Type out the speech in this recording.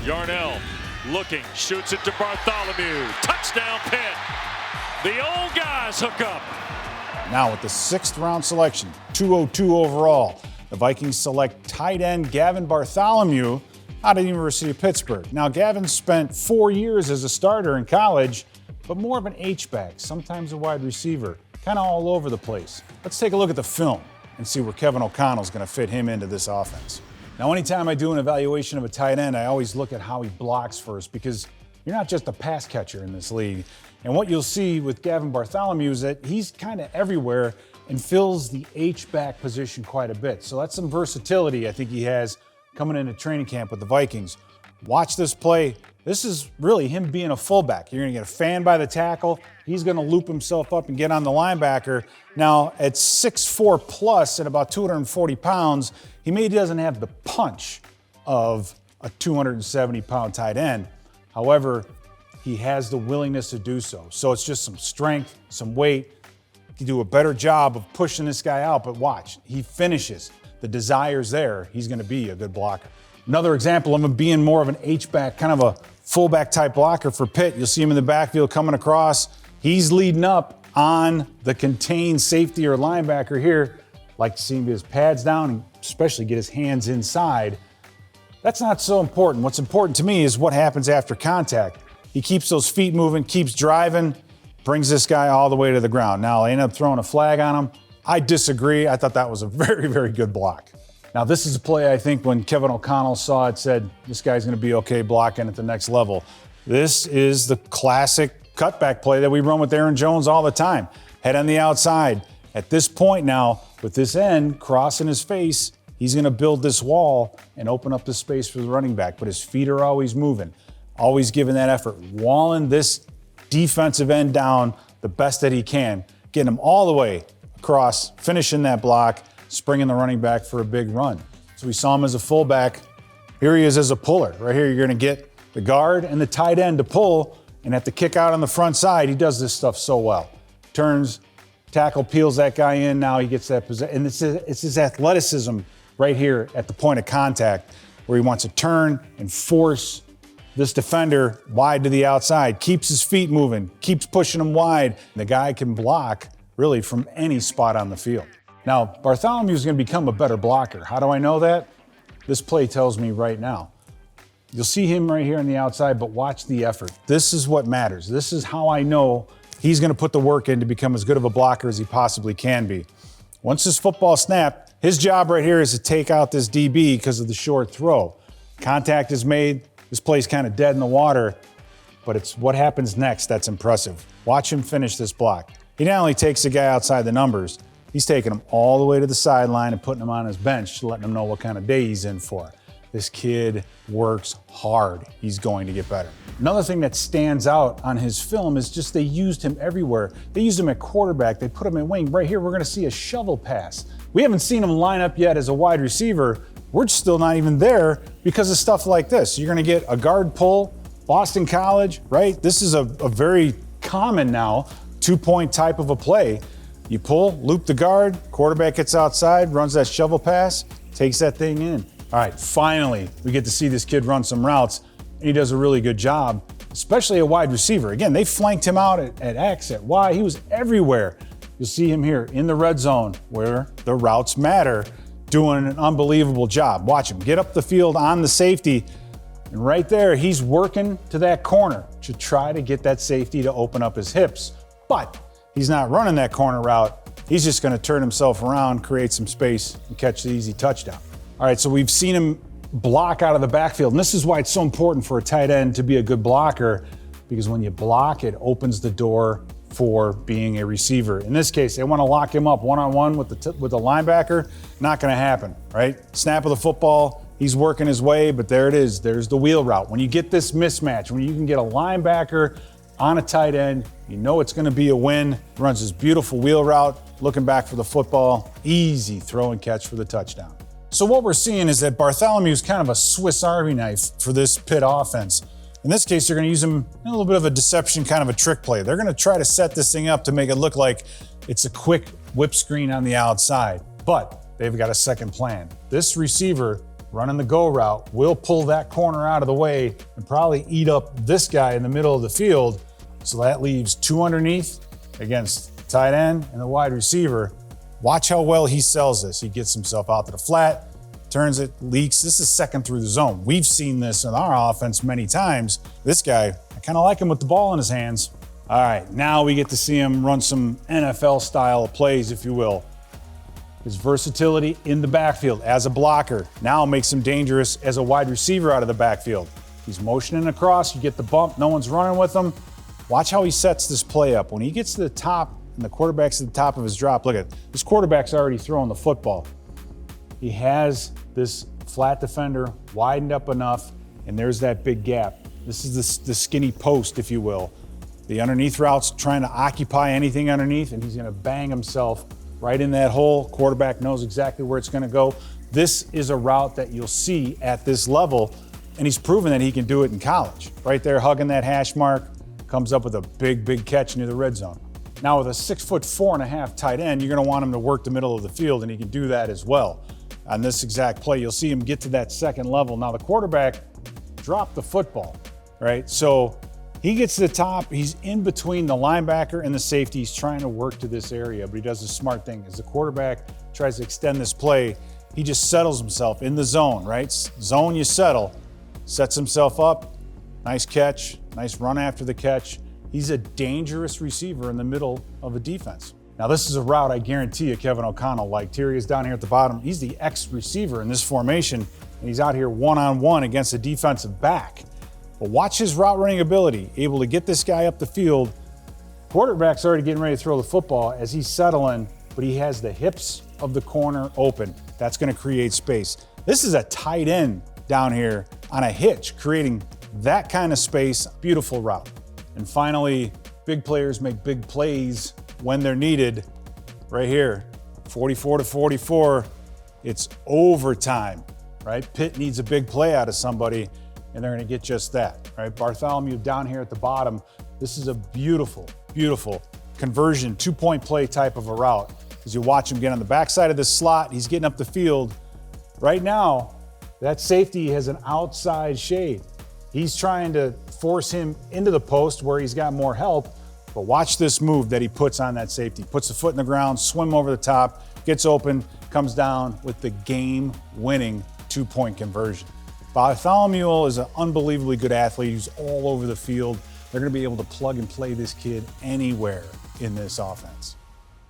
Yarnell looking, shoots it to Bartholomew. Touchdown, Pitt. The old guys hook up. Now with the 6th round selection, 202 overall, the Vikings select tight end Gavin Bartholomew out of the University of Pittsburgh. Now, Gavin spent 4 years as a starter in college, but more of an H-back, sometimes a wide receiver, kind of all over the place. Let's take a look at the film and see where Kevin O'Connell's going to fit him into this offense. Now, anytime I do an evaluation of a tight end, I always look at how he blocks first, because you're not just a pass catcher in this league. And what you'll see with Gavin Bartholomew is that he's kind of everywhere and fills the H-back position quite a bit. So that's some versatility I think he has coming into training camp with the Vikings. Watch this play. This is really him being a fullback. You're going to get a fan by the tackle. He's going to loop himself up and get on the linebacker. Now, at 6'4 plus and about 240 pounds, he maybe doesn't have the punch of a 270-pound tight end. However, he has the willingness to do so. So it's just some strength, some weight. He can do a better job of pushing this guy out, but watch, he finishes. The desire's there. He's going to be a good blocker. Another example of him being more of an H-back, kind of a fullback type blocker for Pitt. You'll see him in the backfield coming across. He's leading up on the contained safety or linebacker here. Like to see him get his pads down and especially get his hands inside. That's not so important. What's important to me is what happens after contact. He keeps those feet moving, keeps driving, brings this guy all the way to the ground. Now, they end up throwing a flag on him. I disagree. I thought that was a very, very good block. Now, this is a play I think when Kevin O'Connell saw it, said, this guy's going to be okay blocking at the next level. This is the classic cutback play that we run with Aaron Jones all the time. Head on the outside. At this point now, with this end crossing his face, he's going to build this wall and open up the space for the running back. But his feet are always moving, always giving that effort, walling this defensive end down the best that he can, getting him all the way across, finishing that block, springing the running back for a big run. So we saw him as a fullback. Here he is as a puller. Right here, you're going to get the guard and the tight end to pull, and at the kick out on the front side, he does this stuff so well. Turns, tackle, peels that guy in. Now he gets that position. And it's his athleticism right here at the point of contact where he wants to turn and force this defender wide to the outside, keeps his feet moving, keeps pushing him wide. The guy can block really from any spot on the field. Now, Bartholomew is going to become a better blocker. How do I know that? This play tells me right now. You'll see him right here on the outside, but watch the effort. This is what matters. This is how I know he's going to put the work in to become as good of a blocker as he possibly can be. Once this football snapped, his job right here is to take out this DB because of the short throw. Contact is made. This play's kind of dead in the water, but it's what happens next that's impressive. Watch him finish this block. He not only takes the guy outside the numbers, he's taking him all the way to the sideline and putting him on his bench, letting him know what kind of day he's in for. This kid works hard. He's going to get better. Another thing that stands out on his film is just they used him everywhere. They used him at quarterback. They put him in wing. Right here, we're going to see a shovel pass. We haven't seen him line up yet as a wide receiver. We're still not even there because of stuff like this. You're going to get a guard pull, Boston College, right? This is a very common now two-point type of a play. You pull, loop the guard, quarterback gets outside, runs that shovel pass, takes that thing in. All right, finally, we get to see this kid run some routes, and he does a really good job, especially a wide receiver. Again, they flanked him out at X, at Y. He was everywhere. You'll see him here in the red zone where the routes matter, doing an unbelievable job. Watch him get up the field on the safety, and right there, he's working to that corner to try to get that safety to open up his hips. But he's not running that corner route. He's just going to turn himself around, create some space, and catch the easy touchdown. All right, so we've seen him block out of the backfield, and this is why it's so important for a tight end to be a good blocker, because when you block, it opens the door for being a receiver. In this case, they want to lock him up one-on-one with the linebacker. Not going to happen, right? Snap of the football, he's working his way, but there it is. There's the wheel route. When you get this mismatch, when you can get a linebacker on a tight end, you know it's going to be a win. Runs this beautiful wheel route, looking back for the football. Easy throw and catch for the touchdown. So what we're seeing is that Bartholomew is kind of a Swiss Army knife for this Pitt offense. In this case, they're going to use him in a little bit of a deception, kind of a trick play. They're going to try to set this thing up to make it look like it's a quick whip screen on the outside. But they've got a second plan. This receiver running the go route, will pull that corner out of the way and probably eat up this guy in the middle of the field. So that leaves 2 underneath against the tight end and the wide receiver. Watch how well he sells this. He gets himself out to the flat, turns it, leaks. This is second through the zone. We've seen this in our offense many times. This guy, I kind of like him with the ball in his hands. All right, now we get to see him run some NFL style plays, if you will. His versatility in the backfield as a blocker now makes him dangerous as a wide receiver out of the backfield. He's motioning across, you get the bump, no one's running with him. Watch how he sets this play up. When he gets to the top and the quarterback's at the top of his drop, look at it. This quarterback's already throwing the football. He has this flat defender widened up enough, and there's that big gap. This is the skinny post, if you will. The underneath route's trying to occupy anything underneath, and he's gonna bang himself right in that hole. Quarterback knows exactly where it's gonna go. This is a route that you'll see at this level, and he's proven that he can do it in college. Right there, hugging that hash mark, comes up with a big catch near the red zone. Now with a 6'4.5" tight end, you're gonna want him to work the middle of the field, and he can do that as well. On this exact play, you'll see him get to that second level. Now the quarterback dropped the football, right? So he gets to the top, he's in between the linebacker and the safety. He's trying to work to this area, but he does a smart thing. As the quarterback tries to extend this play, he just settles himself in the zone, right? Zone, you settle, sets himself up, nice catch, nice run after the catch. He's a dangerous receiver in the middle of a defense. Now this is a route I guarantee you Kevin O'Connell liked. Here he is down here at the bottom. He's the X-receiver in this formation, and he's out here one-on-one against a defensive back. But watch his route running ability, able to get this guy up the field. Quarterback's already getting ready to throw the football as he's settling, but he has the hips of the corner open. That's gonna create space. This is a tight end down here on a hitch, creating that kind of space. Beautiful route. And finally, big players make big plays when they're needed. Right here, 44-44, it's overtime, right? Pitt needs a big play out of somebody, and they're gonna get just that, right? Bartholomew down here at the bottom. This is a beautiful conversion, 2-point play type of a route. As you watch him get on the backside of this slot, he's getting up the field. Right now, that safety has an outside shade. He's trying to force him into the post where he's got more help, but watch this move that he puts on that safety. Puts the foot in the ground, swim over the top, gets open, comes down with the game-winning 2-point conversion. Bartholomew is an unbelievably good athlete. He's all over the field. They're gonna be able to plug and play this kid anywhere in this offense.